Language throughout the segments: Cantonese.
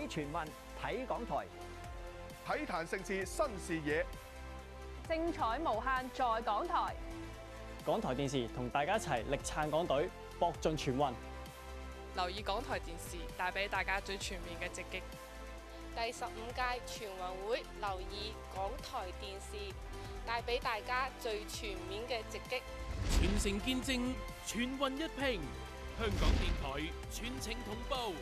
全運睇港台，體壇盛事新視野，精彩無限在港台。港台電視同大家一齊力撐港隊，搏盡全運。留意港台電視，帶俾大家最全面嘅直擊。第15屆全運會，留意港台電視，帶俾大家最全面嘅直擊。全城見證，全運一拼，香港電台全程同步。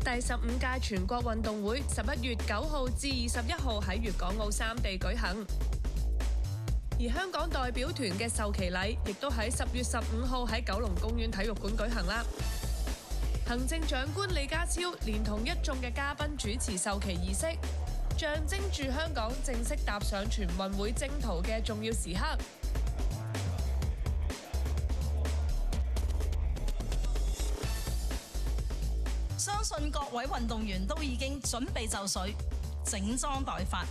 第15屆全國運動會11月9號至21號喺粵港澳3地舉行，而香港代表團嘅授旗禮亦都喺10月15號喺九龍公園體育館舉行啦。行政長官李家超連同一眾嘅嘉賓主持授旗儀式，象徵住香港正式踏上全運會征途嘅重要時刻。相信各位運動員都已經準備就緒，整裝待發，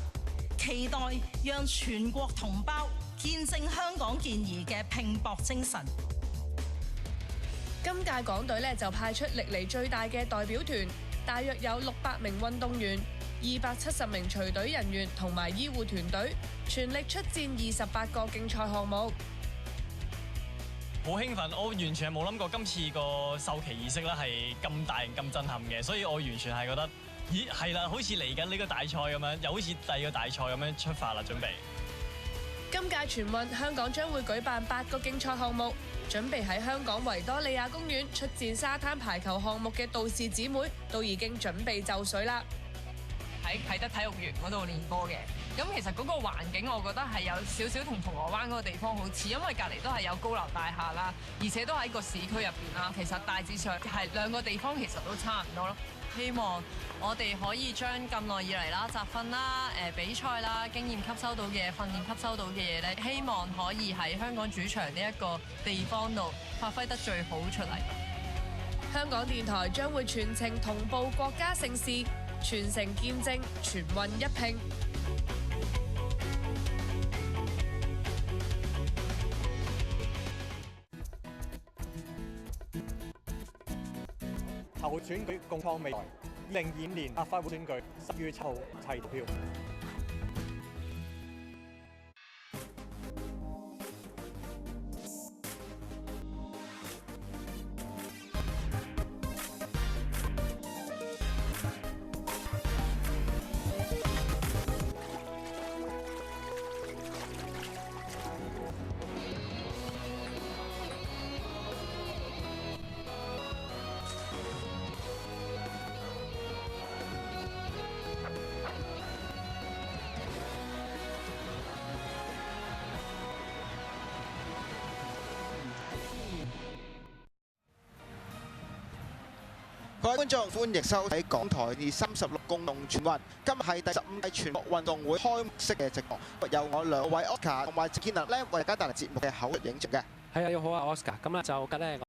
期待讓全國同胞見證香港健兒嘅拼搏精神。今屆港隊就派出歷嚟最大嘅代表團，大約有600名運動員、270名隨隊人員同埋醫護團隊，全力出戰28個競賽項目。好興奮！我完全係冇諗過今次個授旗儀式咧係咁大咁震撼嘅，所以我完全係覺得，咦係啦，好似嚟緊呢個大賽咁樣，又好似第二個大賽咁樣出發啦，準備。今屆全運香港將會舉辦8個競賽項目，準備喺香港維多利亞公園出戰沙灘排球項目嘅杜氏姊妹都已經準備就緒啦。喺啟德體育園嗰度練波嘅，咁其實嗰個環境我覺得係有少少同銅鑼灣嗰個地方好似，因為隔離都係有高樓大廈啦，而且都喺個市區入邊啦。其實大致上係兩個地方其實都差唔多咯。希望我哋可以將咁耐以嚟啦、集訓啦、比賽啦、經驗吸收到嘅訓練吸收到嘅嘢咧，希望可以喺香港主場呢一個地方度發揮得最好出嚟。香港電台將會全程同步國家盛事，全城見證全運一拼。投選舉共創未來，2025年立法會選舉10月7號齊投票。各位觀眾，歡迎收睇港台第36公共全運。今日係第15屆全國運動會開幕式嘅直播，有我兩位 Oscar 同埋謝建能咧為大家帶嚟節目嘅口述影像嘅。係啊，你好啊 Oscar。咁咧就今咧